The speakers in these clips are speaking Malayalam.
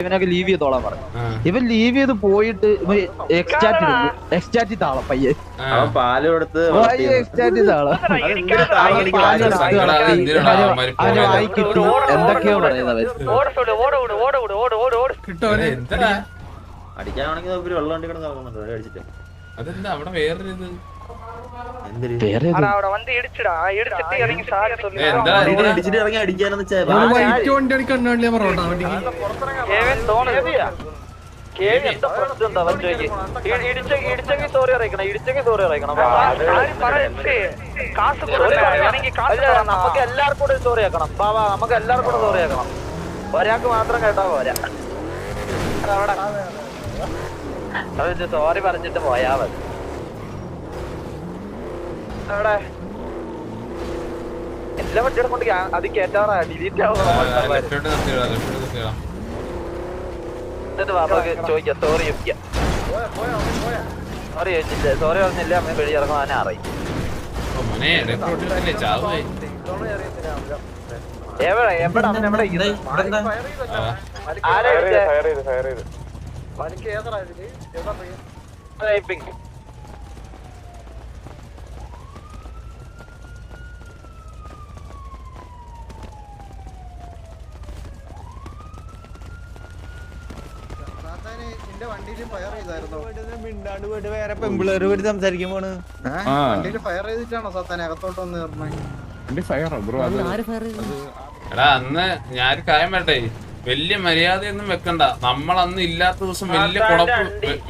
ഇവനൊക്കെ ലീവ് ചെയ്തോളാൻ പറഞ്ഞു. ഇവൻ ലീവ് ചെയ്ത് പോയിട്ട് എക്സ്റ്റാറ്റി താളം പയ്യെ പാല് കൊടുത്ത് എക്സ്റ്റാറ്റി താളം വായിക്കിട്ടു എന്തൊക്കെയോ പറയുന്നത്. അടിക്കാനാണെങ്കിൽ വെള്ളം വണ്ടി കിടന്ന് നടക്കുന്നുണ്ട് അടിച്ചിട്ട്. അതെന്താ അവിടെ വേറൊരു ഇത് അടിച്ചിട്ട് ഇറങ്ങി അടിക്കാനെന്ന് സോറി അറിയിക്കണം. നമുക്ക് എല്ലാവർക്കും കൂടെ സോറി ആക്കണം. ബാബാ നമുക്ക് എല്ലാവർക്കും കൂടെ സോറി ആക്കണം. ഒരാൾക്ക് മാത്രം കേട്ടാ പോരാ. സോറി പറഞ്ഞിട്ട് പോയാ മതി. എല്ലാ വണ്ടിയുടെ കൊണ്ട് അത് കേറ്റാറാ ഡിലീറ്റ് ചോദിക്കാം. സോറി സോറി ചോദിച്ചില്ല. സോറി പറഞ്ഞില്ല. അമ്മ വെളി ഇറങ്ങാൻ അറിയും. എവിടെ എവിടെ മിണ്ടാണ്ട് പോയിട്ട് വേറെ പെമ്പിളേര് പോയിട്ട് സംസാരിക്കാൻ പോണ്. വണ്ടിയില് ഫയർ ചെയ്തിട്ടാണോ സത്താനെ അകത്തോട്ട് വന്ന് എടാ അന്ന് ഞാനൊരു കാര്യം വേണ്ടേ, വലിയ മര്യാദയൊന്നും വെക്കണ്ട. നമ്മളന്ന് ഇല്ലാത്ത ദിവസം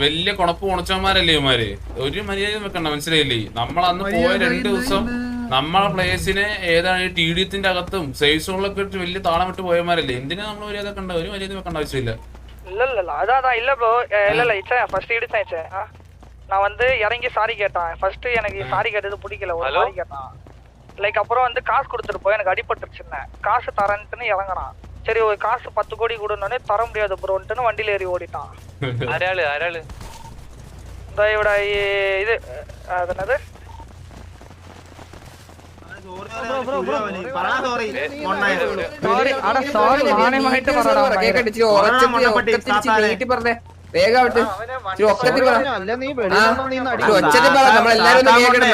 വലിയ കുണപ്പ് കുണച്ചന്മാരല്ലേ ഇവന്മാര്. ഒരു മര്യാദയും വെക്കണ്ട, മനസ്സിലായില്ലേ? നമ്മളന്ന് പോയ 2 ദിവസം നമ്മളെ പ്ലേസിനെ ഏതാണ് TDത്തിന്റെ അകത്തും സേഫ് സോണിലൊക്കെ ഇട്ട് വലിയ താളം വിട്ട് പോയമാരല്ലേ. എന്തിനാ നമ്മൾ മര്യാദ വെക്കണ്ട? ഒരു മര്യാദ വെക്കേണ്ട ആവശ്യമില്ല. இல்ல ப்ரோ இல்ல இச்சா ஃபர்ஸ்ட் இடிச்சாச்சே. நான் வந்து இறங்கி சாரி கேட்டேன். ஃபர்ஸ்ட் எனக்கு சாரி கேட்டது பிடிக்கல. ஒரு சாரி கேட்டான். லைக் அப்புறம் வந்து காசு கொடுத்துட்டு போய் எனக்கு அடிபட்டுருச்சுன்னு காசு தரேன்ட்டுன்னு இறங்கினான். சரி ஒரு காசு 10 கோடி கொடுனோடனே தர முடியாது ப்ரோன்ட்டுன்னு வண்டியில ஏறி ஓடிட்டான். ആരാള് ഇവിടെ ഇത് അതെന്നത്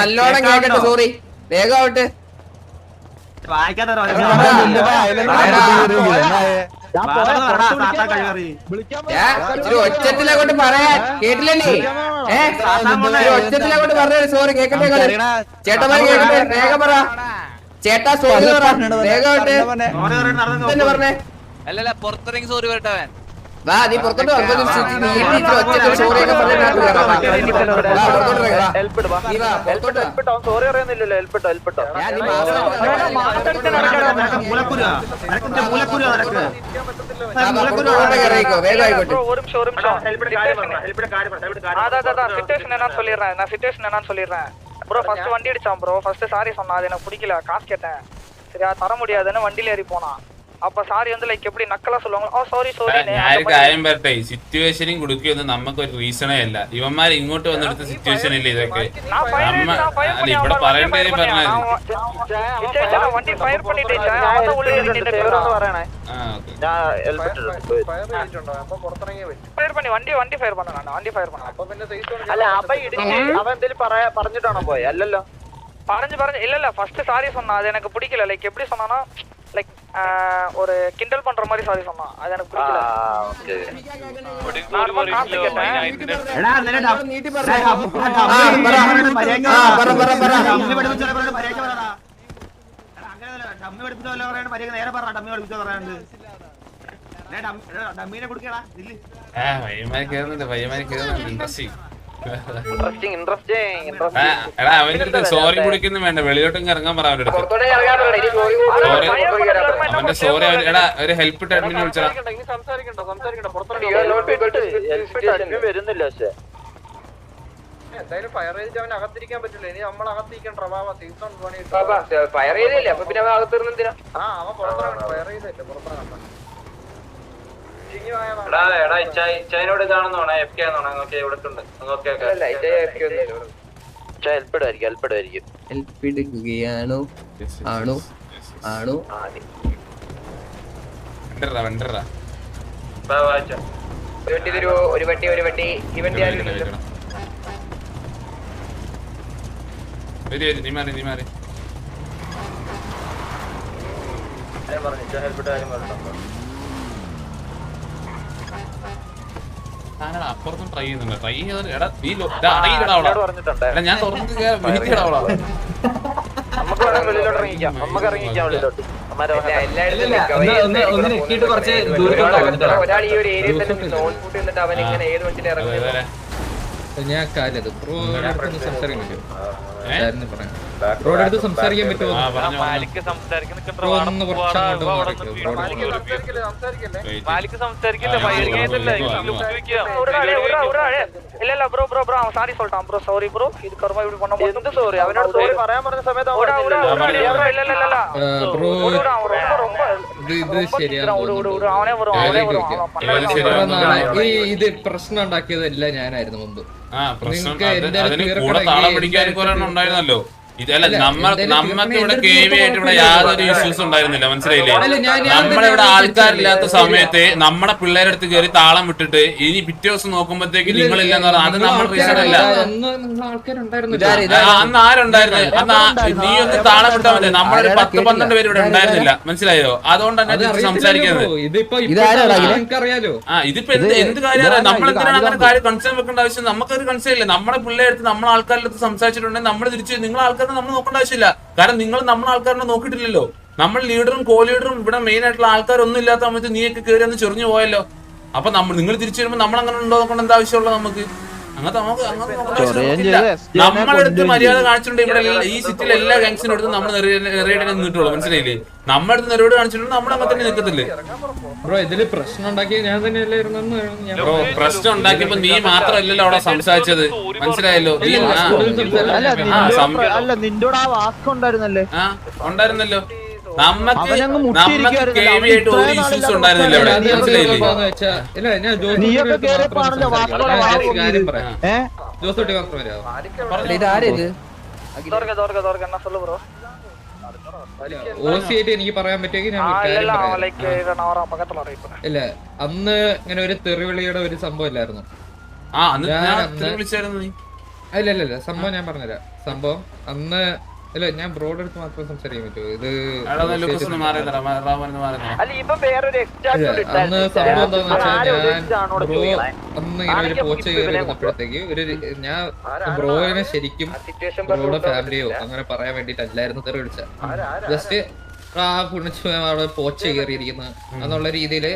നല്ലോണം കേക്കട്ടെ. സോറി വേഗാവട്ടെ. ഒച്ചത്തിലങ്ങോട്ട് പറയാൻ കേട്ടില്ലേ? ഒച്ചത്തിലങ്ങോട്ട് പറഞ്ഞ സോറി കേക്കട്ടെ. ചേട്ടന്മാർ കേക്കട്ടെ. വേഗം പറ ചേട്ടാ. സോറി വേഗാവട്ടെ പറഞ്ഞേ. അല്ലല്ല പുറത്തിറങ്ങി സോറി വരട്ടവൻ. വാ നീ പുറത്തോട്ട് സോറി അറിയുന്നില്ലല്ലോ. சொல்லிடுறேன் ப்ரோ. ஃபர்ஸ்ட் வண்டி அடிச்சான் ப்ரோ. ஃபர்ஸ்ட் சாரி சொன்னா, அது எனக்கு பிடிக்கல. காசு கேட்டேன். சரியா தர முடியாதுன்னு வண்டியில ஏறி போனான். അപ്പൊ സാരി ഒന്ന് ലൈക്ക് എപ്പടി നക്കലാ சொல்லுவாங்க. ഓ സോറി സോറി. ഞാൻ കാര്യം പറട്ടെ, സിറ്റുവേഷനും കൊടുക്കുകയൊന്നും നമുക്ക് ഒരു റീസണേ അല്ല. ഇവന്മാർ ഇങ്ങോട്ട് വന്നെടുത്ത സിറ്റുവേഷൻ ഇല്ല ഇതൊക്കെ. ഇവിടെ പറയേണ്ടത് പറഞ്ഞാൽ വണ്ടി ഫയർ பண்ணிட்டே അവന്റെ ഉള്ളിൽ നിന്നിട്ട് പറയണേ. ഫയർ பண்ணி വണ്ടി ഫയർ பண்ணാനാണ്. വണ്ടി ഫയർ பண்ணാ. അപ്പൊ പിന്നെ അല്ല അവൻ ഇടിച്ച് അവൻ എന്തെങ്കിലും പറഞ്ഞിട്ടാണോ പോയി? അല്ലല്ലോ പറഞ്ഞു இல்ல ஃபர்ஸ்ட் சாரி சொன்னா, அது எனக்கு பிடிக்கல. லைக் எப்படி சொன்னானா லைக் ஒரு கிண்டல் பண்ற மாதிரி சாரி சொன்னா, அது எனக்கு பிடிக்கல. நார்மலா காசு கேட்டேன். എടാ നിന്നെ നീട്ടി പറ. ഡമ്മി പഠിപ്പിച്ചോല്ലോ പറയണ്ട. മര്യാദ നേരെ പറ. ഡമ്മി പഠിപ്പിച്ചോ പറയാണ്ട് ഡമ്മീനെ കൊടുക്കടാ. പയ്യന്മാര് കേറുന്നുണ്ട്. ഇൻട്രസ്റ്റിംഗ്. എടാ അവന്റെ അടുത്ത് സോറി കുടിക്കുന്നു വേണ്ട, വെളിയിലോട്ടും ഇറങ്ങാൻ പറ. അവന്റെ അടുത്ത് അവന്റെ സോറി. എടാ ഒരു ഹെൽപ്പ് ഇട്ട് അഡ്മിനെ വിളിച്ചടാ. വരുന്നില്ല. പക്ഷെ എന്തായാലും ഫയർ ചെയ്തിട്ട് അവൻ അകത്തിരിക്കാൻ പറ്റില്ല. ഇനി നമ്മൾ അകത്തിരിക്കണ്ട. ഫയർ ചെയ്തില്ലേ? അപ്പൊ പിന്നെ അകത്തിരുന്നെന്തിനാ? അവൻ പുറത്തിറങ്ങണ്ട. ഫയർ ചെയ്തല്ലേ പുറത്തിറങ്ങണ്ട. ഇച്ചായനോട് ഇതാണെന്നോണേ FK ആണെന്നോണേ. നോക്കിയാ ഇവിടെ ഉണ്ട്. ഹെൽപ്പിടുകയാണോ? ആണോ ആണോ? വെണ്ടറാ ഒരു വണ്ടി ഈ വണ്ടി ആരും നീ മാറി അപ്പുറത്തും ട്രൈ ചെയ്യുന്നുണ്ട്. ട്രൈ ചെയ്ത് എടാ നീ എടാ ഞാൻ തുറന്നിട്ട് വിളിക്കടാവളാ. ഒരാൾ ഈ ഒരു ഏരിയയിൽ തന്നെ നോൺ ഫുഡ് എന്നിട്ട് അവൻ ഇങ്ങനെ ഏത് വണ്ടിയിൽ ഇറങ്ങി ഞാൻ കാലത് സംസാരിക്കാൻ പറ്റുമോ? ബ്രോഡ് സംസാരിക്കാൻ പറ്റുമോ? இல்ல ப்ரோ ப்ரோ ப்ரோ அவன் சாரி சொல்லிட்டான் ப்ரோ. சாரி ப்ரோ, இது கர்மா இப்படி பண்ண மாட்டேன். എന്ത് സോറി? അവനോട് സോറി പറയാൻ പറഞ്ഞ സമയത്ത് ബ്രോ ഇത് പ്രശ്നം ഉണ്ടാക്കിയതല്ല ഞാനായിരുന്നു മുമ്പ്. കൂടെ താളം പിടിക്കാൻ ഉണ്ടായിരുന്നല്ലോ. ഇതല്ല നമ്മക്ക് ഇവിടെ KV ആയിട്ട് ഇവിടെ യാതൊരു ഇഷ്യൂസ് ഉണ്ടായിരുന്നില്ല, മനസ്സിലായില്ലേ? നമ്മളിവിടെ ആൾക്കാരില്ലാത്ത സമയത്ത് നമ്മുടെ പിള്ളേരുടെ അടുത്ത് കയറി താളം വിട്ടിട്ട് ഇനി പിറ്റേ ദിവസം നോക്കുമ്പോഴത്തേക്ക് നിങ്ങളില്ലെന്ന് പറഞ്ഞാൽ അത് നമ്മൾ റീസൺ അല്ല. അന്ന് ആരുണ്ടായിരുന്നു? നീ ഒന്ന് താളം വിട്ടാൽ മതി. നമ്മളൊരു 10-12 പേര് ഇവിടെ ഉണ്ടായിരുന്നില്ല, മനസ്സിലായോ? അതുകൊണ്ട് തന്നെ സംസാരിക്കുന്നത്. ഇതിപ്പോ എന്ത് കാര്യമാണ്? നമ്മളെന്തിനാണ് അങ്ങനെ കാര്യം കൺസേൺ വെക്കേണ്ട ആവശ്യം? നമുക്കൊരു കൺസേൺ ഇല്ല. നമ്മുടെ പിള്ളേരുടെ അടുത്ത് നമ്മളെ ആൾക്കാരുടെ അടുത്ത് സംസാരിച്ചിട്ടുണ്ടെങ്കിൽ നമ്മൾ തിരിച്ച് നിങ്ങളെ ആൾക്കാർ നമ്മൾ നോക്കേണ്ട ആവശ്യമില്ല. കാരണം നിങ്ങൾ നമ്മളെ ആൾക്കാരെ നോക്കിയിട്ടില്ലല്ലോ. നമ്മൾ ലീഡറും കോ ലീഡറും ഇവിടെ മെയിൻ ആയിട്ടുള്ള ആൾക്കാരൊന്നും ഇല്ലാത്ത സമയത്ത് നീയൊക്കെ കയറി ഒന്ന് ചെറിഞ്ഞു പോയല്ലോ. അപ്പൊ നിങ്ങൾ തിരിച്ചു വരുമ്പോ നമ്മൾ അങ്ങനെ ഉണ്ടോ നോക്കേണ്ട എന്താ ആവശ്യമുള്ള? നമുക്ക് അങ്ങനത്തെ നമ്മളെടുത്ത് മര്യാദ കാണിച്ചിട്ടുണ്ട്. ഇവിടെ ഈ സിറ്റിയിലെ എല്ലാ ഗാങ്സിനും എടുത്ത് നമ്മൾ നിറയുടെ നിന്നിട്ടുള്ളൂ, മനസ്സിലായില്ലേ? നമ്മളടുത്ത് നിറയോട് കാണിച്ചിട്ടുണ്ട്, നമ്മൾ അങ്ങനെ തന്നെ നിൽക്കത്തില്ലേ? ബ്രോ ഇതില് പ്രശ്നം ഉണ്ടാക്കിയ ഞാൻ തന്നെയല്ലായിരുന്നു. ബ്രോ പ്രശ്നം ഉണ്ടാക്കിയപ്പോ നീ മാത്രമല്ലല്ലോ അവിടെ സംസാരിച്ചത്, മനസ്സിലായല്ലോ? ഉണ്ടായിരുന്നല്ലോ. നമുക്ക് KV ആയിട്ട് ഒരു ഇഷ്യൂസ് ഉണ്ടായിരുന്നില്ല ഇവിടെ, മനസ്സിലായില്ലേ? ജോസോട്ടി മാത്രം വരാമോ? ഓസിയായിട്ട് എനിക്ക് പറയാൻ പറ്റുമെങ്കിൽ ഞാൻ ഇല്ല. അന്ന് ഇങ്ങനെ ഒരു തെറിവിളിയുടെ ഒരു സംഭവം ഇല്ലായിരുന്നു. ഇല്ല സംഭവം ഞാൻ പറഞ്ഞുതരാം. സംഭവം അന്ന് അല്ല ഞാൻ ബ്രോഡ് അടുത്ത് മാത്രം സംസാരിക്കാൻ പറ്റുമോ? ഇത് അന്ന് സംഭവം എന്താന്ന് വെച്ചാൽ ഞാൻ ബ്രോ അന്ന് ഇങ്ങനെ ഒരു പോച്ച കയറി വന്നപ്പോഴത്തേക്ക് ഞാൻ ബ്രോയിനെ ശരിക്കും ബ്രോയുടെ ഫാമിലിയോ അങ്ങനെ പറയാൻ വേണ്ടിട്ടല്ലായിരുന്നു തെറി വിളിച്ച. ജസ്റ്റ് ആ പുണിച്ച് അവിടെ പോച്ച കയറിയിരിക്കുന്ന എന്നുള്ള രീതിയില്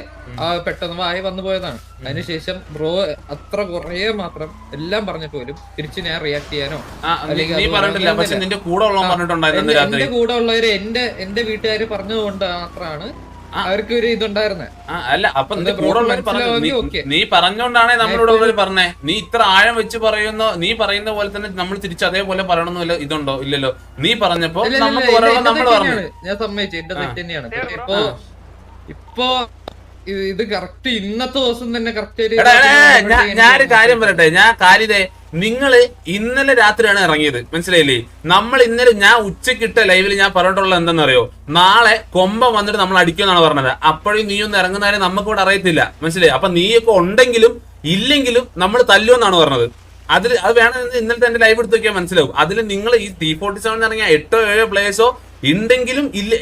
പെട്ടെന്ന് വായി വന്നു പോയതാണ്. അതിനുശേഷം ബ്രോ അത്ര കുറേ മാത്രം എല്ലാം പറഞ്ഞിട്ട് പോലും തിരിച്ച് ഞാൻ റിയാക്ട് ചെയ്യാനോ എന്റെ കൂടെ ഉള്ളവര് എന്റെ വീട്ടുകാര് പറഞ്ഞതുകൊണ്ട് മാത്രമാണ് അവർക്ക് ഒരു ഇതുണ്ടായിരുന്നെ. അല്ല അപ്പൊ നീ പറഞ്ഞോണ്ടാണ് നമ്മളോട് പറഞ്ഞേ. നീ ഇത്ര ആഴം വെച്ച് പറയുന്ന നീ പറയുന്ന പോലെ തന്നെ നമ്മൾ തിരിച്ച് അതേപോലെ പറയണമെന്നില്ല ഇതുണ്ടോ? ഇല്ലല്ലോ. നീ പറഞ്ഞപ്പോ നമ്മൾ പറഞ്ഞു. ഞാൻ സമ്മതിച്ചു, എന്റെ തെറ്റ് തന്നെയാണ്. ഇപ്പൊ ഇത് കറക്റ്റ് ഇന്നത്തെ ദിവസം തന്നെ കറക്റ്റ്. ഞാനൊരു കാര്യം പറയട്ടെ. നിങ്ങള് ഇന്നലെ രാത്രിയാണ് ഇറങ്ങിയത്, മനസ്സിലായില്ലേ? നമ്മൾ ഇന്നലെ ഞാൻ ഉച്ചക്കിട്ട ലൈവിൽ ഞാൻ പറഞ്ഞിട്ടുള്ളത് എന്താണെന്നറിയോ? നാളെ കൊമ്പ വന്നിട്ട് നമ്മൾ അടിക്കുമെന്നാണ് പറഞ്ഞത്. അപ്പോഴും നീ ഒന്ന് ഇറങ്ങുന്നവരെ നമുക്ക് ഇവിടെ അറിയത്തില്ല, മനസ്സിലായി? അപ്പൊ നീയൊക്കെ ഉണ്ടെങ്കിലും ഇല്ലെങ്കിലും നമ്മൾ തല്ലുമെന്നാണ് പറഞ്ഞത്. അത് വേണമെന്ന് ഇന്നലത്തെ എന്റെ ലൈവ് എടുത്ത് നോക്കിയാൽ മനസ്സിലാവും. അതിൽ നിങ്ങൾ ഈ T47 ഇറങ്ങിയ 8-7 പ്ലേയേഴ്സോ ഉണ്ടെങ്കിലും ഇല്ല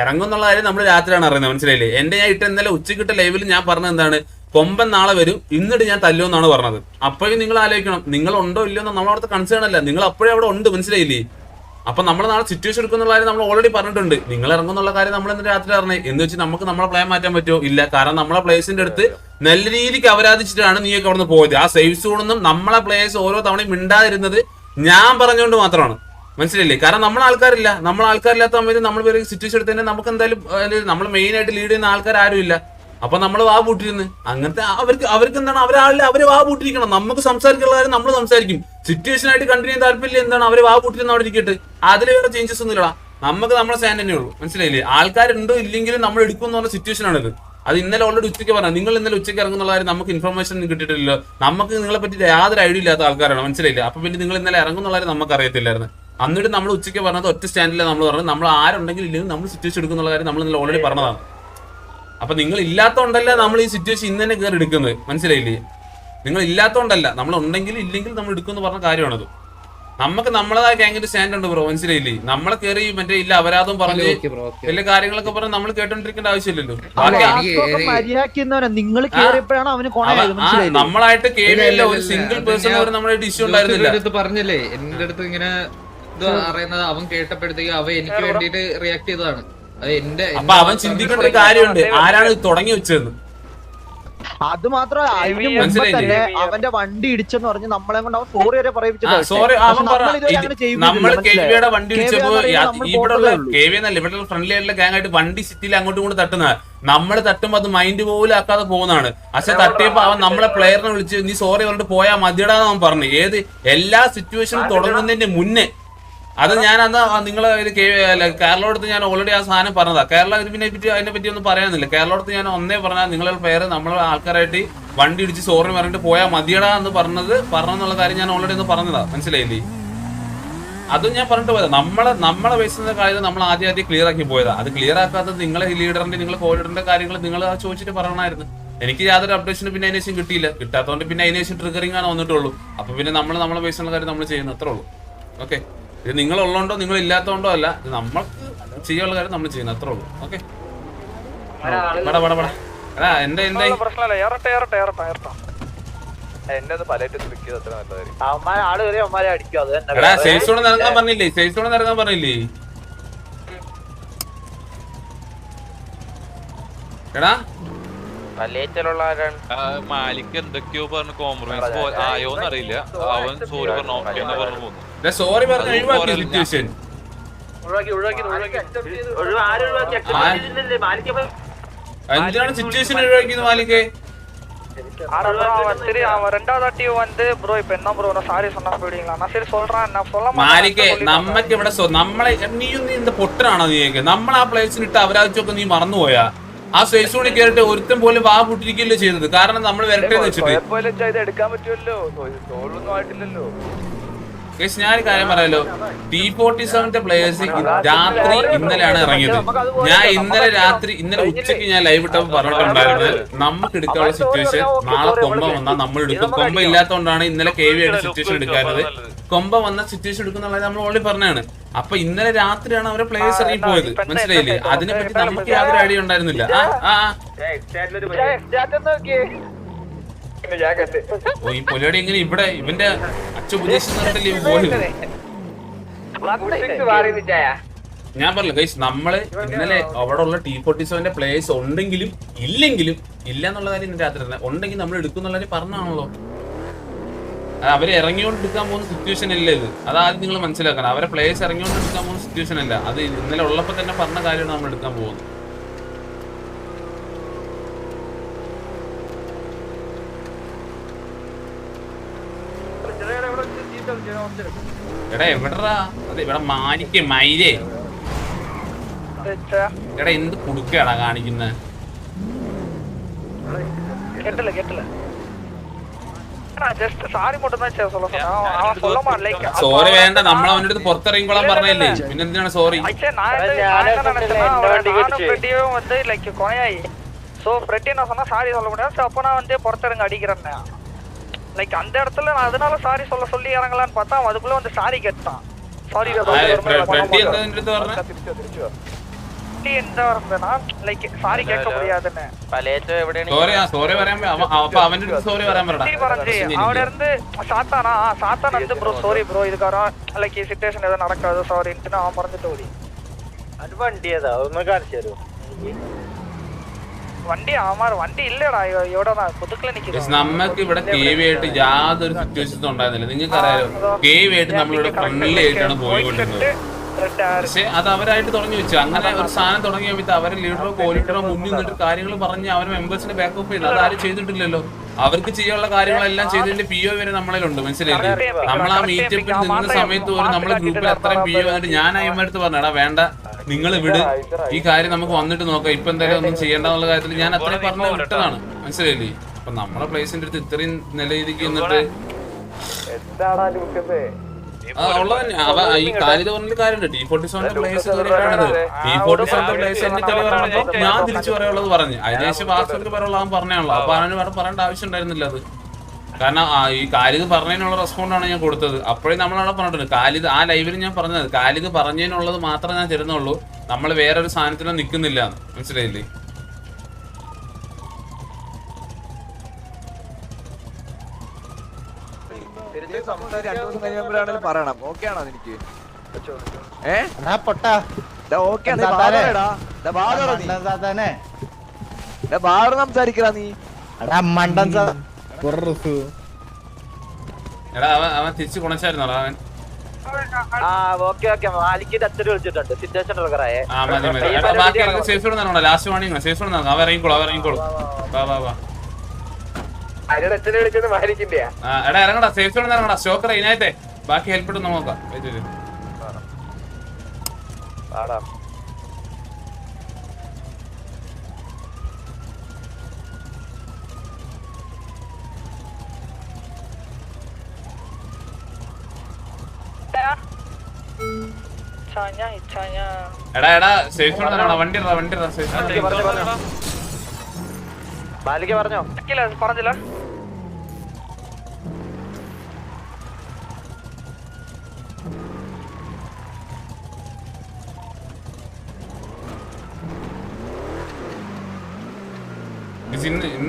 ഇറങ്ങുന്നുള്ള കാര്യം നമ്മൾ രാത്രിയാണ് അറിയുന്നത്, മനസ്സിലായില്ലേ? ഞാൻ ഇന്നലെ ഉച്ചക്കിട്ട ലൈവിൽ ഞാൻ പറഞ്ഞത് എന്താണ്? കൊമ്പൻ നാളെ വരും, ഇന്നിട്ട് ഞാൻ തല്ലുമെന്നാണ് പറഞ്ഞത്. അപ്പോഴും നിങ്ങൾ ആലോചിക്കണം, നിങ്ങൾ ഉണ്ടോ ഇല്ലയോ എന്ന് നമ്മളവിടുത്തെ കൺസേൺ അല്ല. നിങ്ങൾ അപ്പോഴും അവിടെ ഉണ്ട്, മനസ്സിലായില്ലേ? അപ്പൊ നമ്മൾ നാളെ സിറ്റുവേഷൻ എടുക്കുന്ന കാര്യം നമ്മൾ ഓൾറെഡി പറഞ്ഞിട്ടുണ്ട്. നിങ്ങൾ ഇറങ്ങുന്നുള്ള കാര്യം നമ്മൾ ഇന്ന് രാത്രി അറിഞ്ഞത് എന്ന് വെച്ച് നമുക്ക് നമ്മളെ പ്ലാൻ മാറ്റാൻ പറ്റുമോ? ഇല്ല. കാരണം നമ്മളെ പ്ലേസിന്റെ അടുത്ത് നല്ല രീതിക്ക് അപരാധിച്ചിട്ടാണ് നീയൊക്കെ അവിടെ നിന്ന് പോയത്. ആ സേഫ് സോണൊന്നും നമ്മളെ പ്ലേയേഴ്സ് ഓരോ തവണയും മിണ്ടാതിരുന്നത് ഞാൻ പറഞ്ഞുകൊണ്ട് മാത്രമാണ്, മനസ്സിലായില്ലേ? കാരണം നമ്മളെ ആൾക്കാരില്ല. ആൾക്കാരില്ലാത്ത സമയത്ത് നമ്മൾ സിറ്റുവേഷൻ എടുത്ത് തന്നെ നമുക്ക് എന്തായാലും നമ്മൾ മെയിൻ ആയിട്ട് ലീഡ് ചെയ്യുന്ന ആൾക്കാർ ആരും ഇല്ല. അപ്പൊ നമ്മൾ വാ പൂട്ടിരുന്ന് അങ്ങനത്തെ അവർക്ക് എന്താണ് അവര് വാ പൂട്ടിരിക്കണം. നമുക്ക് സംസാരിക്കുന്ന കാര്യം നമ്മൾ സംസാരിക്കും. സിറ്റുവേഷൻ ആയിട്ട് കണ്ടിന്യൂ ചെയ്യാൻ താല്പര്യം എന്താണ്? അവര് വാ പൂട്ടിരുന്ന് അവിടെ ഇരിക്കട്ടെ. അതിൽ വേറെ ചേഞ്ചസ് ഒന്നും ഇല്ലടാ. നമുക്ക് നമ്മളെ സ്റ്റാൻഡ് തന്നെ ഉള്ളൂ, മനസ്സിലായില്ലേ? ആൾക്കാരുണ്ടോ ഇല്ലെങ്കിലും നമ്മൾ എടുക്കും എന്ന് പറഞ്ഞ സിറ്റുവേഷൻ ആണിത്. അത് ഇന്നലെ ഓൾറെഡി ഉച്ചയ്ക്ക് പറഞ്ഞത്. നിങ്ങൾ ഇന്നലെ ഉച്ചയ്ക്ക് ഇറങ്ങുന്നുള്ള കാര്യം നമുക്ക് ഇൻഫർമേഷൻ കിട്ടിയിട്ടില്ലല്ലോ. നമുക്ക് നിങ്ങളെ പറ്റി യാതൊരു ഐഡിയ ഇല്ലാത്ത ആൾക്കാരാണ്, മനസ്സിലായില്ലേ? അപ്പൊ പിന്നെ നിങ്ങൾ ഇന്നലെ ഇറങ്ങുന്നുള്ള കാര്യം നമുക്ക് അറിയത്തില്ലായിരുന്നു. എന്നിട്ട് നമ്മൾ ഉച്ചയ്ക്ക് പറഞ്ഞത് ഒറ്റ സ്റ്റാൻഡിലാണ് നമ്മൾ പറഞ്ഞത്. നമ്മൾ ആരുണ്ടെങ്കിലും ഇല്ലെങ്കിൽ നമ്മൾ സിറ്റുവേഷൻ എടുക്കുന്നുള്ള കാര്യം നമ്മൾ ഇന്നലെ ഓൾറെഡി പറഞ്ഞതാണ്. അപ്പൊ നിങ്ങൾ ഇല്ലാത്തോണ്ടല്ല നമ്മൾ ഈ സിറ്റുവേഷൻ ഇന്ന് തന്നെ കയറി എടുക്കുന്നത്, മനസ്സിലായില്ലേ? നിങ്ങൾ ഇല്ലാത്തോണ്ടല്ല, നമ്മൾ ഉണ്ടെങ്കിൽ ഇല്ലെങ്കിൽ നമ്മൾ എടുക്കുമെന്ന് പറഞ്ഞ കാര്യമാണത്. നമുക്ക് നമ്മളതായ ഗാങ്ങിന്റെ സ്റ്റാൻഡ് ഉണ്ട് ബ്രോ, മനസ്സിലായില്ലേ? നമ്മളെ കയറി മറ്റേ ഇല്ല അപരാധം പറഞ്ഞ് വലിയ കാര്യങ്ങളൊക്കെ പറഞ്ഞ് നമ്മൾ കേട്ടോണ്ടിരിക്കേണ്ട ആവശ്യമില്ലല്ലോ. നമ്മളായിട്ട് കേവിയല്ല, ഒരു സിംഗിൾ പേഴ്സൺ പോലും നമ്മളായിട്ട് ഇഷ്യൂ ഉണ്ടായിരുന്നില്ല. പറഞ്ഞല്ലേ എന്റെ അടുത്ത് ഇങ്ങനെ ഇത് അറിയുന്നത് അവൻ കേട്ടപ്പോഴത്തേക്ക് അവൻ എനിക്ക് വേണ്ടിട്ട് റിയാക്ട് ചെയ്തതാണ്. അത് എന്റെ അപ്പൊ അവൻ ചിന്തിക്കേണ്ട ഒരു കാര്യമുണ്ട്, ആരാണ് ഇത് തുടങ്ങി വെച്ചതെന്ന്. അത് മാത്രമല്ല അവന്റെ വണ്ടി ഇടിച്ചെന്ന് പറഞ്ഞ് നമ്മളെ കൊണ്ട് അവൻ സോറി വരെ സോറി അവൻ നമ്മൾ കെവിയുടെ വണ്ടി ഇടിച്ചപ്പോ ഇവിടെയുള്ള കെവി എന്നല്ല, ഇവിടെ ഫ്രണ്ട്ലി ആയിട്ടുള്ള ഗാങ് ആയിട്ട് വണ്ടി സിറ്റിയിൽ അങ്ങോട്ടും ഇങ്ങോട്ട് തട്ടുന്ന, നമ്മൾ തട്ടുമ്പോ അത് മൈൻഡ് പോലും ആക്കാതെ പോകുന്നതാണ്. പക്ഷെ തട്ടിയപ്പോ അവൻ നമ്മളെ പ്ലെയറിനെ വിളിച്ച് നീ സോറി പറഞ്ഞിട്ട് പോയാ മതിയടാന്ന് അവൻ പറഞ്ഞു. ഏത് എല്ലാ സിറ്റുവേഷനും തുടങ്ങുന്നതിന്റെ മുന്നേ അത് ഞാൻ അന്ന് നിങ്ങളെ കേരളോടത്ത് ഞാൻ ഓൾറെഡി ആ സാധനം പറഞ്ഞതാ. കേരള അതിനെ പറ്റി ഒന്നും പറയാനില്ല. കേരളോടത്ത് ഞാൻ ഒന്നേ പറഞ്ഞാൽ നിങ്ങളുടെ പേര് നമ്മളെ ആൾക്കാരായിട്ട് വണ്ടി ഇടിച്ച് സോറി പറഞ്ഞിട്ട് പോയാൽ മതിയടാ എന്ന് പറഞ്ഞെന്നുള്ള കാര്യം ഞാൻ ഓൾറെഡി ഒന്ന് പറഞ്ഞതാ, മനസ്സിലായില്ലേ? അതും ഞാൻ പറഞ്ഞിട്ട് പോയതാ. നമ്മളെ ബേസിന്റെ കാര്യം നമ്മൾ ആദ്യം ക്ലിയർ ആക്കി പോയതാ. അത് ക്ലിയർ ആക്കാത്തത് നിങ്ങളെ ലീഡറിന്റെ നിങ്ങളെ കോലീഡറിന്റെ കാര്യങ്ങൾ നിങ്ങൾ ചോദിച്ചിട്ട് പറയണമായിരുന്നു. എനിക്ക് യാതൊരു അപ്ഡേഷനും പിന്നെ അതിനേശം കിട്ടിയില്ല. കിട്ടാത്തതുകൊണ്ട് പിന്നെ അതിനേശം ട്രിഗറിംഗ് ആണ് വന്നിട്ടുള്ളൂ. അപ്പൊ പിന്നെ നമ്മളെ ബേസിലുള്ള കാര്യം നമ്മൾ ചെയ്യുന്നത് അത്രേ ഉള്ളൂ. ഓക്കെ, ഇത് നിങ്ങളുള്ളതുകൊണ്ടോ നിങ്ങൾ ഇല്ലാത്തതുകൊണ്ടോ അല്ല, ഇത് നമ്മൾക്ക് ചെയ്യാനുള്ള കാര്യം നമ്മൾ ചെയ്യുന്നത് അത്രേ ഉള്ളൂ. ഓക്കെ, എടാ എന്റെ എടാ സേഫ്സോടെ നിറങ്ങാൻ പറഞ്ഞില്ലേ? സേഫ്സോടെ നിറങ്ങാൻ പറഞ്ഞില്ലേ? എടാ മാലിക് എന്തൊക്കെയോ പറഞ്ഞു കോംപ്രമൈസ് ആയോന്ന് അറിയില്ല. അവൻ സോറി പറഞ്ഞു ഓക്കെ എന്ന് പറഞ്ഞു പോകുന്നു. സോറി പറഞ്ഞ ഒഴിവാക്കി സിറ്റുവേഷൻ. എന്തിനാണ് സിറ്റുവേഷൻ ഒഴിവാക്കിയത് മാലിക്? മാലിക് നമ്മക്ക് ഇവിടെ നമ്മളെ നീ എന്താ പൊട്ടനാണോ നീക്ക്? നമ്മൾ ആ പ്ലേസിന് ഇട്ട് അവരാച്ചൊക്കെ നീ മറന്നുപോയാ? ആ സൈസോണിൽ കയറിട്ട് ഒരുത്തം പോലും വാ പൊട്ടിരിക്കല്ലോ ചെയ്തത്. കാരണം നമ്മൾ വരട്ടെ വെച്ചിട്ട് ഞാനൊരു കാര്യം പറയാലോ, T47 പ്ലേയേഴ്സ് രാത്രി ഇന്നലെയാണ് ഇറങ്ങിയത്. ഞാൻ ഇന്നലെ ഉച്ചയ്ക്ക് ഞാൻ ലൈവ് ഇട്ടപ്പോൾ പറഞ്ഞിട്ടുണ്ടായിരുന്നത് നമുക്ക് എടുക്കാനുള്ള സിറ്റുവേഷൻ നാളെ കൊമ്പ വന്നാൽ നമ്മൾ എടുക്കും. കൊമ്പ ഇല്ലാത്തതുകൊണ്ടാണ് ഇന്നലെ KV ആയിട്ട് സിറ്റുവേഷൻ എടുക്കാറുള്ളത്. കൊമ്പ വന്ന സിറ്റുവേഷൻ എടുക്കുന്നുള്ളത് നമ്മൾ ഓൾറെഡി പറഞ്ഞാണ്. അപ്പൊ ഇന്നലെ രാത്രിയാണ് അവരെ പ്ലേയേഴ്സ് ഇറങ്ങിപ്പോയത്, മനസ്സിലായില്ലേ? അതിനെപ്പറ്റി നമുക്ക് യാതൊരു ഐഡിയ ഉണ്ടായിരുന്നില്ല. ഈ പൊലിയോടെ ഇങ്ങനെ ഇവിടെ ഇവന്റെ അച്ഛുപദേശില്ലേ പോയത്. ഞാൻ പറഞ്ഞു ഗൈസ്, നമ്മള് ഇന്നലെ അവിടെ ഉള്ള T47 പ്ലേയേഴ്സ് ഉണ്ടെങ്കിലും ഇല്ലെങ്കിലും ഇല്ല എന്നുള്ള കാര്യം ഇന്ന് രാത്രി തന്നെ ഉണ്ടെങ്കിൽ നമ്മൾ എടുക്കുന്നുള്ള പറഞ്ഞാണല്ലോ. അവര് ഇറങ്ങിയോണ്ട് എടുക്കാൻ പോകുന്ന സിറ്റുവേഷൻ അല്ല ഇത്. അതാദ്യം നിങ്ങൾ മനസ്സിലാക്കണം. അവരെ പ്ലേയേഴ്സ് ഇറങ്ങിയോണ്ട് എടുക്കാൻ പോകുന്ന സിറ്റുവേഷൻ അല്ല അത്. ഇന്നലെ ഉള്ളപ്പോ തന്നെ പറഞ്ഞ കാര്യമാണ് നമ്മൾ എടുക്കാൻ പോകുന്നത്. എടാ എവിടെടാ? അതെ ഇവിടെ മാലിക്ക് മൈരേ. എടാ എന്ത് കുടുക്കടാ കാണിക്കുന്നത്? സോറി വേണ്ട, നമ്മൾ അവന്റെ അടുത്ത് പുറത്തിറങ്ങിക്കോളാൻ പറഞ്ഞല്ലേ, പിന്നെന്തിനാണ് സോറി? லைக் அந்த இடத்துல நான் அதனால சாரி சொல்லி இறங்கலான்னு பார்த்தா அவன் அதுக்குள்ள வந்து சாரி கேட்டான். சாரி എന്താ പറഞ്ഞா லைக் சாரி கேட்க முடியாதுன்னு അവിടെ இருந்து சாத்தானா வந்து ப்ரோ சாரி ப்ரோ இதுக்காரன் லைக் சிச்சுவேஷன் ஏதோ நடக்காது சாரின்னு அவன் പറഞ്ഞിട്ട് ഓടി. അത് വണ്ടി ഏതാ ഒന്ന് കാണിച്ചു തരൂ? വണ്ടി വണ്ടി ഇല്ലടാ ഇവിടെ നമുക്ക് ഇവിടെ KV ആയിട്ട് യാതൊരു സിറ്റുവേഷൻസും ഉണ്ടായിരുന്നില്ല. നിങ്ങൾക്ക് അറിയാലോ, KV ആയിട്ട് നമ്മളിവിടെ ഫ്രണ്ട്ലി ആയിട്ടാണ് പോയിക്കൊണ്ടിരുന്നത്. പക്ഷെ അത് അവരായിട്ട് തുടങ്ങി വെച്ചു. അങ്ങനെ ഒരു സാധനം തുടങ്ങി വെച്ചിട്ട് അവരെ ലീഡറോ കോലീഡറോ മുന്നിൽ നിന്നിട്ട് കാര്യങ്ങൾ പറഞ്ഞ് അവരെ മെമ്പേഴ്സിനെ ബാക്കപ്പ് ചെയ്ത് അതാരും ചെയ്തിട്ടില്ലല്ലോ. അവർക്ക് ചെയ്യാനുള്ള കാര്യങ്ങളെല്ലാം ചെയ്തതിന്റെ PO വരെ നമ്മളിലുണ്ട്, മനസ്സിലായില്ലേ? നമ്മൾ ആ മീറ്റപ്പിൽ നിന്ന സമയത്ത് പോലും നമ്മളെ ഗ്രൂപ്പിൽ അത്രയും PO വന്നിട്ട് ഞാൻ അയ്യമ്മടുത്ത് പറഞ്ഞടാ വേണ്ട നിങ്ങൾ വിട്, ഈ കാര്യം നമുക്ക് വന്നിട്ട് നോക്കാം, ഇപ്പൊ എന്തായാലും ഒന്നും ചെയ്യേണ്ടെന്നുള്ള കാര്യത്തിൽ ഞാൻ അത്രയും പറഞ്ഞു വിട്ടതാണ്, മനസ്സിലായില്ലേ? അപ്പൊ നമ്മളെ പ്ലേസിന്റെ അടുത്ത് ഇത്രയും നിലയിരിക്കും എന്നിട്ട് ഉള്ളത് തന്നെ. ഈ കാര്യം പറഞ്ഞ കാര്യമുണ്ട്. T47 place കയറിയിട്ടാണത്. T47 പ്ലേസ് എന്നെ കളി പറഞ്ഞപ്പോ ഞാൻ തിരിച്ചു പറയാനുള്ളത് പറഞ്ഞു. അതിനുശേഷം വാസ്തവത്തിൽ പറയാനുള്ള അവൻ പറഞ്ഞാണല്ലോ. അപ്പൊ അവന് വേറെ പറയേണ്ട ആവശ്യം ഉണ്ടായിരുന്നില്ല അത്. കാരണം ഈ കാലിദ് പറഞ്ഞതിനുള്ള റെസ്പോണ്ടാണ് ഞാൻ കൊടുത്തത്. അപ്പോഴേ നമ്മളവിടെ പറഞ്ഞിട്ടുണ്ട് കാലിദ് ആ ലൈവിൽ ഞാൻ പറഞ്ഞത് കാലിദ് പറഞ്ഞതിനുള്ളത് മാത്രമേ ഞാൻ തരുന്നുള്ളൂ. നമ്മൾ വേറൊരു സാധനത്തിലും നിൽക്കുന്നില്ല. മനസ്സിലായില്ലേ? പറയണം. ഓക്കെ ആണോ എനിക്ക്? സംസാരിക്കടാ നീ. എടാ അവൻ തിരിച്ചു കുണച്ചായിരുന്നോ അവൻ? ലാസ്റ്റ് വാണിംഗ് സേഫ് സോൺ അവൻ ഇറങ്ങിക്കോളൂ. എടാ ഇറങ്ങടാ, സേഫ് സോൺ ഇറങ്ങടാ. സ്റ്റോക്കർ ഇതിനായിട്ടെ ബാക്കി ഹെൽപ്പ് ഇട്ട് നോക്കാം. എടാ സേഫ് സോൺ ഇറങ്ങടാ. വണ്ടി പറഞ്ഞോ പറഞ്ഞില്ല.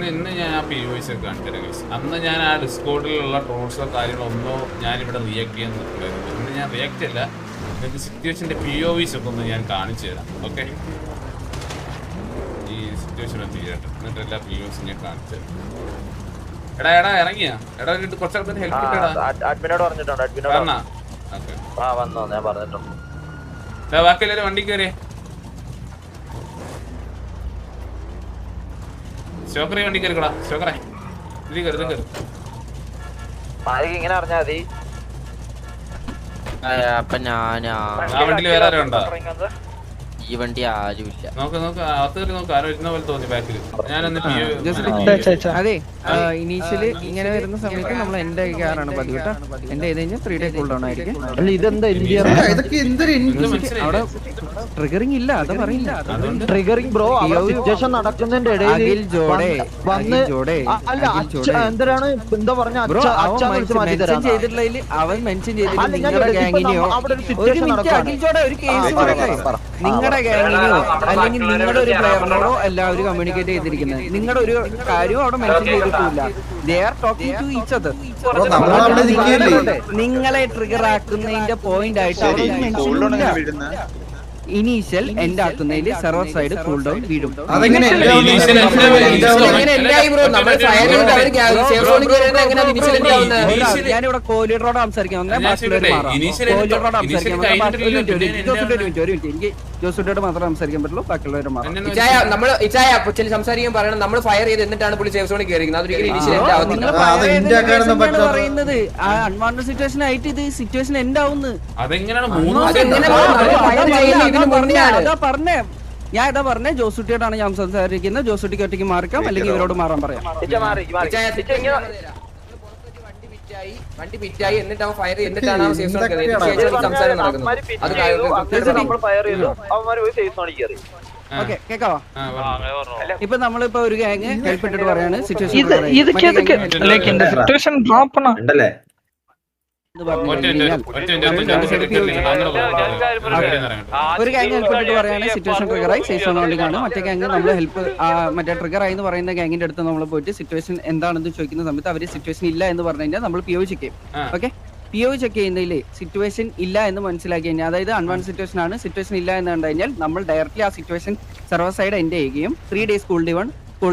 ഇന്ന് ഞാൻ ആ POS ഒക്കെ കാണിച്ചു. അന്ന് ഞാൻ ആ ഡിസ്കോഡിലുള്ള ട്രോൾസോ കാര്യങ്ങളൊന്നോ ഞാനിവിടെ റിയാക്ട് ചെയ്യാൻ നിൽക്കുമായിരുന്നു. ഇന്ന് ഞാൻ റിയാക്ട് അല്ല, നിങ്ങൾക്ക് സിറ്റുവേഷൻ്റെ POVs ഒക്കെ ഒന്ന് ഞാൻ കാണിച്ചു തരാം. ഓക്കെ, ഈ സിറ്റുവേഷൻ തീരട്ടെ, എന്നിട്ട് എല്ലാ POVs ഞാൻ കാണിച്ചു തരാം. എടാ ഇറങ്ങിയാ? എടാ കുറച്ചൊക്കെ ഹെൽപ്പ് അഡ്മിനോട് പറഞ്ഞിട്ടുണ്ട്. പറഞ്ഞാ? വന്നോ, ഞാൻ പറഞ്ഞിട്ടുണ്ട്. ബാക്കി എല്ലാവരും വണ്ടി കയറിയേ. സ്റ്റോക്കറി വണ്ടി കയറിക്കോടാ. സ്റ്റോക്കറെ ഇത് കയറി. ഇങ്ങനെ അറിഞ്ഞാ മതി. അപ്പൊ ഞാനാ ആ വണ്ടിയിൽ വേറെ ആരും ഉണ്ടോ? ഈ വണ്ടി ആരുമില്ല. നോക്ക് അകത്ത് കയറി നോക്ക്. ആരോ ഇരുന്ന പോലെ തോന്നി ബാക്കിൽ. ഞാൻ അതെ, ഇനീഷ്യലി ഇങ്ങനെ വരുന്ന സമയത്ത് നമ്മൾ എന്റെ കാറാണ് പതിവ് കേട്ടോ. എന്റെ ചെയ്ത് കഴിഞ്ഞാൽ 3 ഡേ കൂൾ ഡൗൺ ആയിരിക്കും. അവിടെ ട്രിഗറിംഗ് ഇല്ല, അത് പറയില്ല. ട്രിഗറിംഗ് ബ്രോ, സിറ്റുവേഷൻ നടക്കുന്നതിന്റെ ഇടയിൽ എന്തിനാണ് എന്താ പറഞ്ഞ ചെയ്തിട്ടുള്ളതിൽ അവൻ മെൻഷൻ ചെയ്തില്ല നിങ്ങളുടെ ഗാങ്ങിനെയോ ഒരു കേസ് പറയട്ടെ, നിങ്ങളുടെ ഗാങ്ങിനെയോ അല്ലെങ്കിൽ നിങ്ങളുടെ ഒരു പ്ലെയറിനോടോ അല്ല അവർ കമ്മ്യൂണിക്കേറ്റ് ചെയ്തിരിക്കുന്നത്. നിങ്ങളുടെ ഒരു കാര്യവും അവിടെ മെൻഷൻ ചെയ്തിട്ടില്ല. They are talking to each other. നിങ്ങളെ ട്രിഗർ ആക്കുന്നതിന്റെ പോയിന്റ് ആയിട്ട് അവിടെ മെൻഷൻ ഇല്ല. ഇനീഷ്യൽ എൻഡ് ആക്കുന്നതിൽ സെർവർ സൈഡ് കൂൾ ഡൗൺ വീഴും. ഞാനിവിടെ കോഹ്ലിയോട് സംസാരിക്കാൻ എനിക്ക് ജോസൂട്ടിയോട് മാത്രമേ സംസാരിക്കാൻ പറ്റുള്ളൂ, ബാക്കിയുള്ളവരും സംസാരിക്കാൻ പറയണം. നമ്മൾ ഫയർ ചെയ്ത് എന്നിട്ടാണ് പുള്ളി സേഫ് സോണിൽ കയറിക്കുന്നത്. പറയുന്നത് ആ അൺവാണ്ടഡ് സിറ്റുവേഷൻ ആയിട്ട് ഇത് സിറ്റുവേഷൻ എൻഡ് ആവുന്നു. അതാ പറഞ്ഞേ, ഞാൻ ഇതാ പറഞ്ഞേ ജോസൂട്ടിയോടാണ് ഞാൻ സംസാരിക്കുന്നത്. ജോസൂട്ടിക്ക് ഒറ്റയ്ക്ക് മാറിക്കാം, അല്ലെങ്കിൽ ഇവരോട് മാറാൻ പറയാം. വണ്ടി പിറ്റായി എന്നിട്ട് അവൻ ഫയർ എന്നിട്ടാണ് സേഫ് സോണിൽ കയറിയത്. സംസാരം നടക്കുന്നത്. ഓക്കെ, കേക്കാവോ? ഇപ്പൊ നമ്മളിപ്പോ ഒരു ഗ്യാങ് ഹെൽപ്പ് ഇട്ടിട്ട് പറയാണ് സിറ്റുവേഷൻ ഒരു ഗ്യാങ് ഹെൽപ്പ് ഇട്ടിട്ട് പറയാണ് സിറ്റുവേഷൻ ട്രിഗറായി സേഫ് സോൺ ആണ്. മറ്റേ ഗ്യാങ് നമ്മൾ ഹെൽപ്പ് മറ്റേ ട്രിഗറായി എന്ന് പറയുന്ന ഗ്യാങ്ങിന്റെ അടുത്ത് നമ്മൾ പോയിട്ട് സിറ്റുവേഷൻ എന്താണെന്ന് ചോദിക്കുന്ന സമയത്ത് അവര് സിറ്റുവേഷൻ ഇല്ല എന്ന് പറഞ്ഞു കഴിഞ്ഞാൽ നമ്മൾ POV ചെക്ക് ചെയ്യും. ഓക്കെ, POV ചെക്ക് ചെയ്യുന്നതിൽ സിറ്റുവേഷൻ ഇല്ല എന്ന് മനസ്സിലാക്കി കഴിഞ്ഞാൽ, അതായത് അൺവാണ്ട് സിറ്റുവേഷൻ ആണ്, സിറ്റുവേഷൻ ഇല്ല എന്ന് കണ്ടു കഴിഞ്ഞാൽ നമ്മൾ ഡയറക്റ്റ്ലി ആ സിറ്റുവേഷൻ സെർവർ സൈഡ് എൻഡ് ചെയ്യുകയും 3 days കൂൾ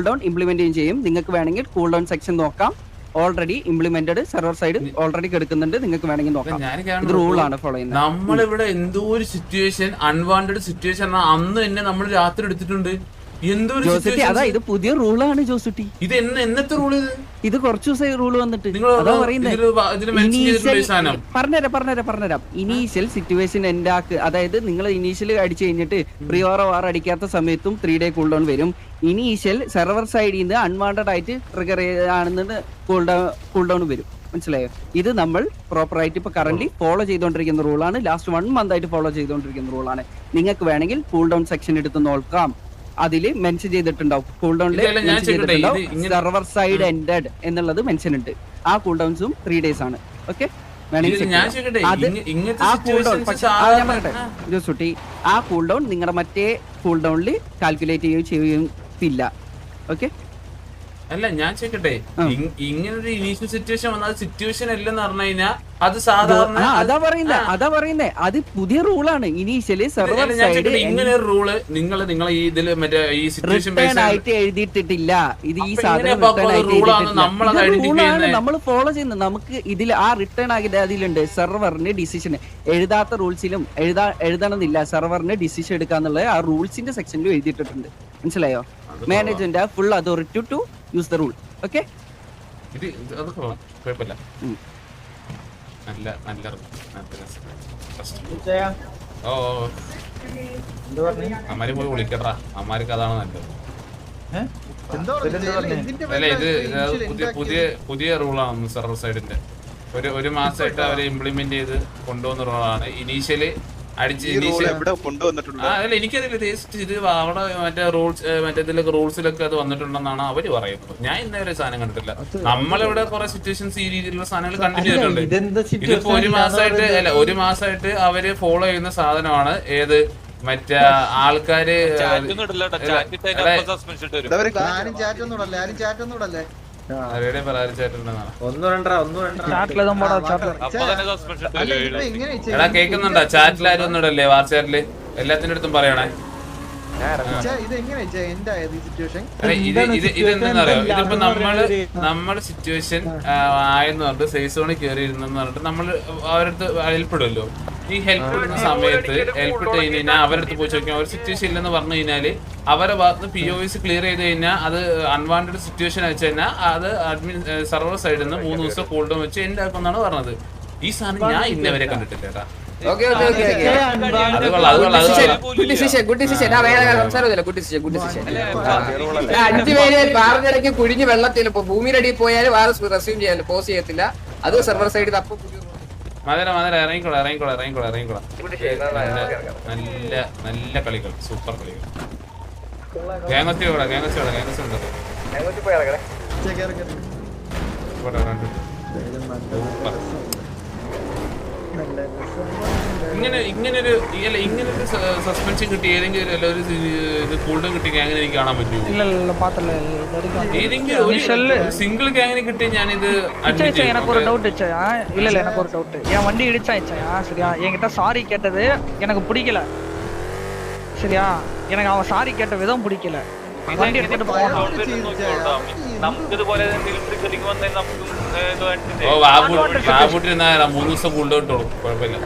ഡൗൺ ഇംപ്ലിമെന്റ് ചെയ്യും. നിങ്ങൾക്ക് വേണമെങ്കിൽ കൂൾ ഡൗൺ സെക്ഷൻ നോക്കാം. Already implemented server side already കിടക്കുന്നുണ്ട്, നിങ്ങൾക്ക് വേണമെങ്കിൽ നോക്കാം. ഇത് റൂളാണ് ഫോളോ ചെയ്യുന്നത്. നമ്മളിവിടെ എന്തോ ഒരു സിറ്റുവേഷൻ അൺവാണ്ടഡ് സിറ്റുവേഷൻ അന്ന് തന്നെ നമ്മൾ രാത്രി എടുത്തിട്ടുണ്ട്. ജോസുട്ടി അതാ ഇത് പുതിയ റൂളാണ് ജോസുട്ടി. ഇത് എന്നത്തെ റൂള്? ഇത് കുറച്ചു ദിവസമായി റൂള് വന്നിട്ട്. അതാ പറയുന്നത്. പറഞ്ഞുതരാം. ഇനീഷ്യൽ സിറ്റുവേഷൻ എൻഡാക്ക്, അതായത് നിങ്ങൾ ഇനീഷ്യൽ അടിച്ചു കഴിഞ്ഞിട്ട് പ്രിയോറ വാർ അടിക്കാത്ത സമയത്തും 3 day കൂൾ ഡൗൺ വരും. ഇനീഷ്യൽ സെർവർ സൈഡിൽ നിന്ന് അൺവാണ്ടഡ് ആയിട്ട് ട്രിഗർ ആണെന്ന് കൂൾ ഡൗൺ വരും. മനസ്സിലായോ? ഇത് നമ്മൾ പ്രോപ്പർ ആയിട്ട് ഇപ്പൊ കറന്റ് ഫോളോ ചെയ്തുകൊണ്ടിരിക്കുന്ന റൂളാണ്. ലാസ്റ്റ് 1 month ആയിട്ട് ഫോളോ ചെയ്തുകൊണ്ടിരിക്കുന്ന റൂളാണ്. നിങ്ങൾക്ക് വേണമെങ്കിൽ കൂൾ ഡൗൺ സെക്ഷൻ എടുത്ത് നോക്കാം. അതില് മെൻഷൻ ചെയ്തിട്ടുണ്ടാവും, കൂൾ ഡൗണിൽ സെർവർ സൈഡ് എൻഡഡ് എന്നുള്ളത് മെൻഷൻ ഉണ്ട്. ആ കൂൾ ഡൗൺസും 3 days ആണ്. ഓക്കെ, ജോസുട്ടി ആ കൂൾ ഡൗൺ നിങ്ങളുടെ മറ്റേ കൂൾ ഡൗണിൽ കാൽക്കുലേറ്റ് ചെയ്യില്ല. ഓക്കെ, അല്ല ഞാൻ ചോദിക്കട്ടെ, ഇങ്ങനൊരു ഇനീഷ്യൽ സിറ്റുവേഷൻ വന്നാൽ സിറ്റുവേഷൻ അല്ലെന്ന് പറഞ്ഞു കഴിഞ്ഞാൽ അത് സാധാരണ അതാ പറയുന്നേ അത് പുതിയ റൂളാണ്. ഇനീഷ്യലി സെർവർ സൈഡ് ഇങ്ങനെ ഒരു റൂള് നിങ്ങളെ ഈ ഇതില് മറ്റേ ഈ സിറ്റുവേഷൻ ആയിട്ട് എഴുതിയിട്ടില്ല. ഇത് ഈ സാധനം നമ്മൾ ഫോളോ ചെയ്യുന്നത്. നമുക്ക് ഇതിൽ ആ റിട്ടേൺ ആകിട്ട് അതിലുണ്ട് സെർവറിന് ഡിസിഷൻ. എഴുതാത്ത റൂൾസിലും എഴുതണമെന്നില്ല. സെർവറിന് ഡിസിഷൻ എടുക്കാന്നുള്ള ആ റൂൾസിന്റെ സെക്ഷനിലും എഴുതിയിട്ടുണ്ട്. മനസ്സിലായോ? Management full authority to use the rule. Okay, കുഴപ്പമില്ല. നല്ല ഓ അമ്മാര് പോയി വിളിക്കട്ടാ, അമ്മാർക്ക് അതാണ് നല്ലത്. അല്ല ഇത് പുതിയ റൂളാണ് സെർവർ സൈഡിന്റെ. ഒരു മാസമായിട്ട് അവര് ഇംപ്ലിമെന്റ് ചെയ്ത് കൊണ്ടുവന്ന റൂളാണ്. ഇനീഷ്യലി അല്ല എനിക്കറിയില്ല, ഇത് അവിടെ മറ്റേ റൂൾസിലൊക്കെ അത് വന്നിട്ടുണ്ടെന്നാണ് അവര് പറയുന്നത്. ഞാൻ ഇന്നേവരെ സാധനം കണ്ടിട്ടില്ല. നമ്മളിവിടെ കുറെ സിറ്റുവേഷൻസ് ഈ രീതിയിലുള്ള സാധനങ്ങൾ കണ്ടിന്യൂ ചെയ്തിട്ടുണ്ട്. ഇതിപ്പോ ഒരു മാസമായിട്ട് അവര് ഫോളോ ചെയ്യുന്ന സാധനമാണ്. ഏത് മറ്റേ ആൾക്കാര് എടാ കേക്കുന്നുണ്ടോ? ചാറ്റിലാരും ഒന്നും ഇടല്ലേ? വാർ ചാറ്റില് എല്ലാത്തിന്റെ അടുത്തും പറയണേ. ഇതെന്താന്നറിയോ, ഇതിപ്പോ നമ്മള് സിറ്റുവേഷൻ ആയെന്ന് പറഞ്ഞിട്ട് സേഫ് സോണിൽ കയറിയിരുന്നെന്ന് പറഞ്ഞിട്ട് നമ്മൾ അവരടുത്ത് ഹെൽപ്പിടുമല്ലോ. ഈ ഹെൽപ്പ് ഇടുന്ന സമയത്ത് ഹെൽപ്പ് ഇട്ട് കഴിഞ്ഞാൽ അവരടുത്ത് പോയി ചോദിക്കാം. ഒരു സിറ്റുവേഷൻ ഇല്ലെന്ന് പറഞ്ഞു കഴിഞ്ഞാല് അവരെ ഭാഗത്ത് POVs ക്ലിയർ ചെയ്ത് കഴിഞ്ഞാൽ അത് അൺവാണ്ടഡ് സിറ്റുവേഷൻ വെച്ച് കഴിഞ്ഞാൽ അത് അഡ്മിൻ സെർവർ സൈഡിൽ നിന്ന് 3 ദിവസം കൂൾ ഡൗൺ വെച്ച് എൻഡ് ആക്കുമെന്നാണ് പറഞ്ഞത്. ഈ സാധനം ഞാൻ ഇന്നവരെ കണ്ടിട്ടില്ല കേട്ടാ. പറഞ്ഞിടയ്ക്ക് കുഴിഞ്ഞ് വെള്ളത്തിൽ ഭൂമിയുടെ അടിയിൽ പോയാലും റെസ്യൂം ചെയ്യാൻ പോസ് ചെയ്യത്തില്ല. അത് സെർവർ സൈഡിൽ അപ്പം മധുര ഇറങ്ങിക്കോളാം. നല്ല കളികൾ, സൂപ്പർ കളികൾ. ഗാംഗോത്തി ഇങ്ങനൊരു സസ്പെൻഷൻ കിട്ടി ഏതെങ്കിലും ഒരു കൂൾഡൗൺ കിട്ടി ഗ്യാങ്ങിന് എനിക്ക് കാണാൻ പറ്റുമോ? ഏതെങ്കിലും സിംഗിൾ ഗ്യാങ്ങിന് കിട്ടി ഞാനിത് எனக்கு ஒரு டவுட் இல்ல எனக்கு ஒரு டவுட். என் வண்டி இடிச்சாயிச்சா? சரியா, என்கிட்ட சாரி கேட்டது எனக்கு பிடிக்கல. சரியா, எனக்கு அவன் சாரி கேட்ட விதம் பிடிக்கல. വണ്ടി എടുത്തിട്ട് പോകണം. നമുക്കിതുപോലെ ഓ വാബൂട്ടിരുന്നാ 3 ദിവസം കൂൾഡൗൺ ഇട്ടോളൂ, കുഴപ്പമില്ല.